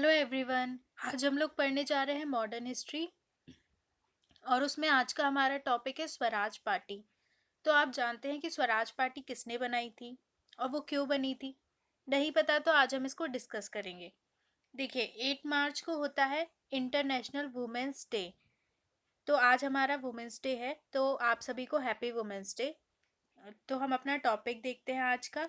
Hello everyone. आज हम लोग पढ़ने जा रहे हैं मॉडर्न हिस्ट्री और उसमें आज का हमारा टॉपिक है स्वराज पार्टी। तो आप जानते हैं कि स्वराज पार्टी किसने बनाई थी और वो क्यों बनी थी? नहीं पता तो आज हम इसको डिस्कस करेंगे। देखिए, 8 मार्च को होता है इंटरनेशनल वुमेन्स डे। तो आज हमारा वुमेन्स डे है, तो आप सभी को हैप्पी वुमेन्स डे। तो हम अपना टॉपिक देखते हैं आज का।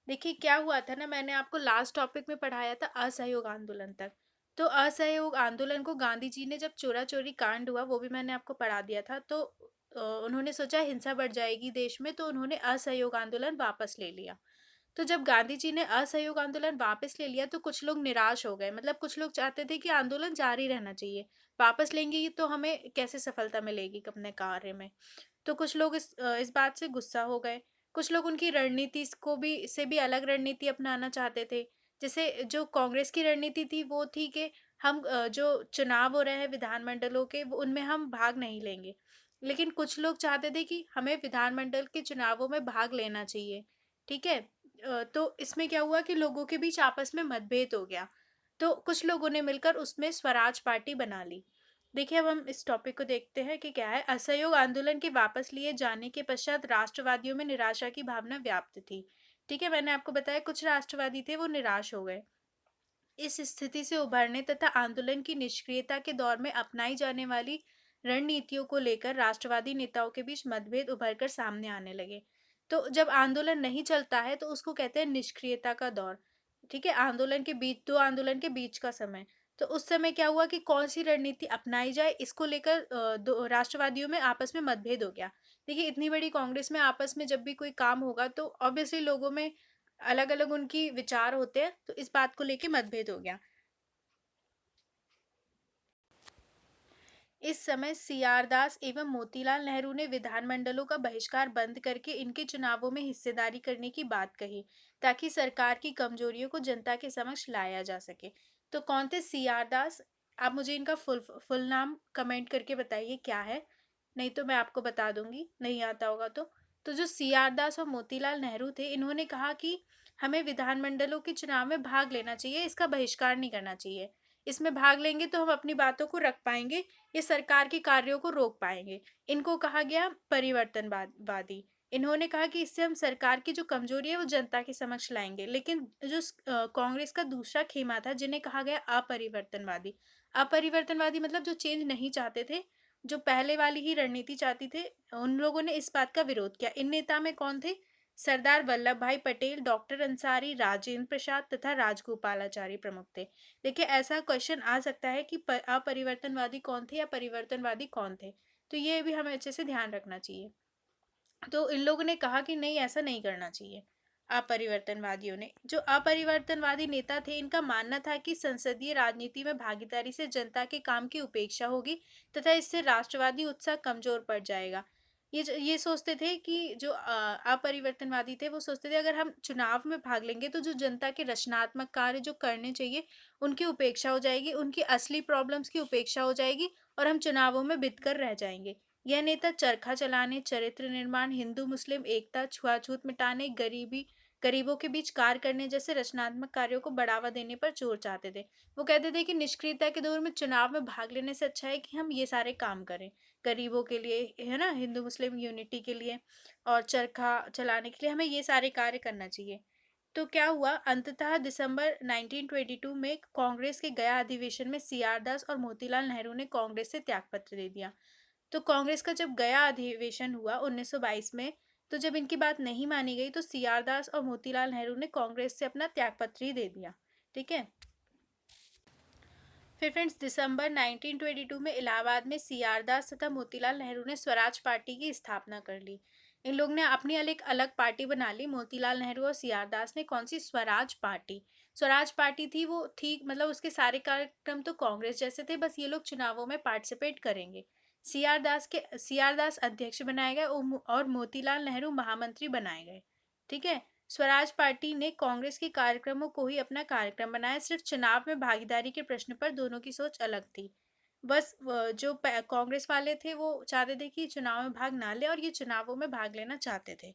देखिए, क्या हुआ था ना, मैंने आपको लास्ट टॉपिक में पढ़ाया था असहयोग आंदोलन तक। तो असहयोग आंदोलन को गांधी जी ने, जब चोरा चोरी कांड हुआ, वो भी मैंने आपको पढ़ा दिया था। तो उन्होंने सोचा हिंसा बढ़ जाएगी देश में, तो उन्होंने असहयोग आंदोलन वापस ले लिया। तो जब गांधी जी ने असहयोग आंदोलन वापस ले लिया तो कुछ लोग निराश हो गए। मतलब कुछ लोग चाहते थे कि आंदोलन जारी रहना चाहिए, वापस लेंगे तो हमें कैसे सफलता मिलेगी अपने कार्य में। तो कुछ लोग इस बात से गुस्सा हो गए। कुछ लोग उनकी रणनीति को भी से भी अलग रणनीति अपनाना चाहते थे। जैसे जो कांग्रेस की रणनीति थी वो थी कि हम जो चुनाव हो रहे हैं विधानमंडलों के, उनमें हम भाग नहीं लेंगे। लेकिन कुछ लोग चाहते थे कि हमें विधानमंडल के चुनावों में भाग लेना चाहिए। ठीक है। तो इसमें क्या हुआ कि लोगों के बीच आपस में मतभेद हो गया। तो कुछ लोगों ने मिलकर उसमें स्वराज पार्टी बना ली। देखिए, अब हम इस टॉपिक को देखते हैं कि क्या है। असहयोग आंदोलन के वापस लिए जाने के पश्चात राष्ट्रवादियों में निराशा की भावना व्याप्त थी। ठीक है, मैंने आपको बताया कुछ राष्ट्रवादी थे वो निराश हो गए। इस स्थिति से उभरने तथा आंदोलन की निष्क्रियता के दौर में अपनाई जाने वाली रणनीतियों को लेकर राष्ट्रवादी नेताओं के बीच मतभेद उभरकर सामने आने लगे। तो जब आंदोलन नहीं चलता है तो उसको कहते हैं निष्क्रियता का दौर। ठीक है, आंदोलन के बीच, दो आंदोलन के बीच का समय। तो उस समय क्या हुआ कि कौन सी रणनीति अपनाई जाए, इसको लेकर दो राष्ट्रवादियों में आपस में मतभेद हो गया। देखिए, इतनी बड़ी कांग्रेस में आपस में जब भी कोई काम होगा तो ऑब्वियसली लोगों में अलग अलग उनकी विचार होते हैं, तो इस बात को लेके मतभेद हो गया। इस समय सीआर दास एवं मोतीलाल नेहरू ने विधानमंडलों का बहिष्कार बंद करके इनके चुनावों में हिस्सेदारी करने की बात कही, ताकि सरकार की कमजोरियों को जनता के समक्ष लाया जा सके। तो कौन थे सीआर दास? आप मुझे इनका फुल नाम कमेंट करके बताइए क्या है, नहीं तो मैं आपको बता दूंगी, नहीं आता होगा तो। जो सीआर दास और मोतीलाल नेहरू थे, इन्होंने कहा कि हमें विधानमंडलों के चुनाव में भाग लेना चाहिए, इसका बहिष्कार नहीं करना चाहिए। इसमें भाग लेंगे तो हम अपनी बातों को रख पाएंगे, ये सरकार के कार्यों को रोक पाएंगे। इनको कहा गया परिवर्तनवादी। इन्होंने कहा कि इससे हम सरकार की जो कमजोरी है वो जनता के समक्ष लाएंगे। लेकिन जो कांग्रेस का दूसरा खेमा था, जिन्हें कहा गया अपरिवर्तनवादी। अपरिवर्तनवादी मतलब जो चेंज नहीं चाहते थे, जो पहले वाली ही रणनीति चाहती थे, उन लोगों ने इस बात का विरोध किया। इन नेता में कौन थे? सरदार वल्लभ भाई पटेल, डॉक्टर अंसारी, राजेंद्र प्रसाद तथा राजगोपालाचारी प्रमुख थे। देखिए, ऐसा क्वेश्चन आ सकता है कि अपरिवर्तनवादी कौन थे या परिवर्तनवादी कौन थे। तो ये भी हमें अच्छे से ध्यान रखना चाहिए। तो इन लोगों ने कहा कि नहीं, ऐसा नहीं करना चाहिए। अपरिवर्तनवादियों ने, जो अपरिवर्तनवादी नेता थे, इनका मानना था कि संसदीय राजनीति में भागीदारी से जनता के काम की उपेक्षा होगी तथा इससे राष्ट्रवादी उत्साह कमजोर पड़ जाएगा। ये सोचते थे कि जो अपरिवर्तनवादी थे वो सोचते थे अगर हम चुनाव में भाग लेंगे तो जो जनता के रचनात्मक कार्य जो करने चाहिए उनकी उपेक्षा हो जाएगी, उनकी असली प्रॉब्लम्स की उपेक्षा हो जाएगी और हम चुनावों में बितकर रह जाएंगे। यह नेता चरखा चलाने, चरित्र निर्माण, हिंदू मुस्लिम एकता, छुआछूत मिटाने, गरीबों के बीच कार्य करने जैसे रचनात्मक कार्यों को बढ़ावा देने पर जोर चाहते थे। वो कहते थे कि निष्क्रियता के दौर में चुनाव में भाग लेने से अच्छा है कि हम ये सारे काम करें गरीबों के लिए, है ना, हिंदू मुस्लिम यूनिटी के लिए और चरखा चलाने के लिए हमें ये सारे कार्य करना चाहिए। तो क्या हुआ, अंततः दिसंबर 1922 में कांग्रेस के गया अधिवेशन में सीआर दास और मोतीलाल नेहरू ने कांग्रेस से त्यागपत्र दे दिया। तो कांग्रेस का जब गया अधिवेशन हुआ 1922 में, तो जब इनकी बात नहीं मानी गई तो सीआर दास और मोतीलाल नेहरू ने कांग्रेस से अपना त्यागपत्र ही दे दिया। ठीक है। फिर फ्रेंड्स, दिसंबर 1922 में इलाहाबाद में सीआर दास तथा मोतीलाल नेहरू ने स्वराज पार्टी की स्थापना कर ली। इन लोग ने अपनी एक अलग पार्टी बना ली। मोतीलाल नेहरू और सीआर दास ने कौन सी? स्वराज पार्टी। स्वराज पार्टी थी वो, ठीक मतलब उसके सारे कार्यक्रम तो कांग्रेस जैसे थे, बस ये लोग चुनावों में पार्टिसिपेट करेंगे। सीआर दास अध्यक्ष बनाए गए और मोतीलाल नेहरू महामंत्री बनाए गए। ठीक है। स्वराज पार्टी ने कांग्रेस के कार्यक्रमों को ही अपना कार्यक्रम बनाया। सिर्फ चुनाव में भागीदारी के प्रश्न पर दोनों की सोच अलग थी। बस जो कांग्रेस वाले थे वो चाहते थे कि चुनाव में भाग ना ले और ये चुनावों में भाग लेना चाहते थे।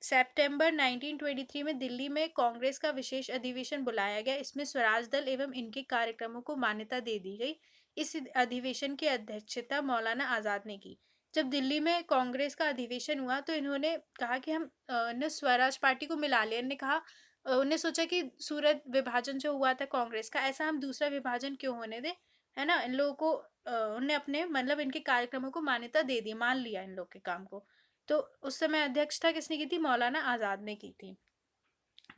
सितंबर 1923 में दिल्ली में कांग्रेस का विशेष अधिवेशन बुलाया गया। इसमें स्वराज दल एवं इनके कार्यक्रमों को मान्यता दे दी गई। इस अधिवेशन की अध्यक्षता मौलाना आजाद ने की। जब दिल्ली में कांग्रेस का अधिवेशन हुआ तो इन्होंने कहा कि हम ने स्वराज पार्टी को मिला लिया। इन्होंने कहा उन्हें सोचा कि सूरत विभाजन जो हुआ था कांग्रेस का, ऐसा हम दूसरा विभाजन क्यों होने दें, है ना। इन लोगों को उनने अपने मतलब इनके कार्यक्रमों को मान्यता दे दी, मान लिया इन लोग के काम को। तो उस समय अध्यक्षता किसने की थी? मौलाना आज़ाद ने की थी।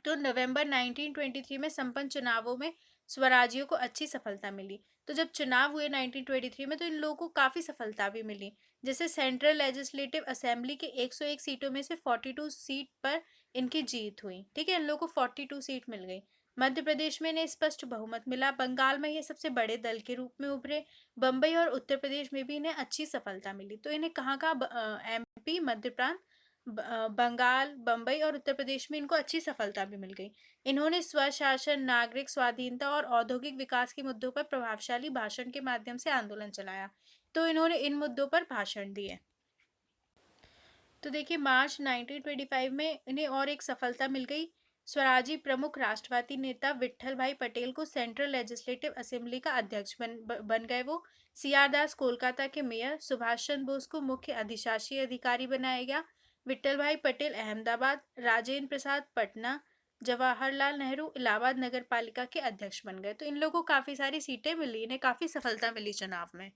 तो नवंबर 1923 में संपन्न चुनावों में स्वराजियों को अच्छी सफलता मिली। तो जब चुनाव हुए 1923 में तो इन लोगों को काफ़ी सफलता भी मिली। जैसे सेंट्रल लेजिस्लेटिव असेंबली के 101 सीटों में से 42 सीट पर इनकी जीत हुई। ठीक है, इन लोगों को 42 सीट मिल गई। मध्य प्रदेश में इन्हें स्पष्ट बहुमत मिला। बंगाल में ये सबसे बड़े दल के रूप में उभरे। बम्बई और उत्तर प्रदेश में भी इन्हें अच्छी सफलता मिली। तो इन्हें कहाँ कहाँ एमपी, मध्य प्रांत, बंगाल, बम्बई और उत्तर प्रदेश में इनको अच्छी सफलता भी मिल गई। इन्होंने स्वशासन, नागरिक स्वाधीनता और औद्योगिक विकास के मुद्दों पर प्रभावशाली भाषण के माध्यम से आंदोलन चलाया। तो इन्होंने इन मुद्दों पर भाषण दिए। तो देखिए, मार्च 1925 में इन्हें और एक सफलता मिल गई। स्वराजी प्रमुख राष्ट्रवादी नेता विट्ठल भाई पटेल को सेंट्रल लेजिस्लेटिव असेंबली का अध्यक्ष बन गए वो। सीआर दास कोलकाता के मेयर, सुभाष चंद्र बोस को मुख्य अधिशासी अधिकारी बनाया गया। विट्ठल भाई पटेल अहमदाबाद, राजेंद्र प्रसाद पटना, जवाहरलाल नेहरू इलाहाबाद नगर पालिका के अध्यक्ष बन गए। तो इन लोगों को काफ़ी सारी सीटें मिली, इन्हें काफ़ी सफलता मिली चुनाव में।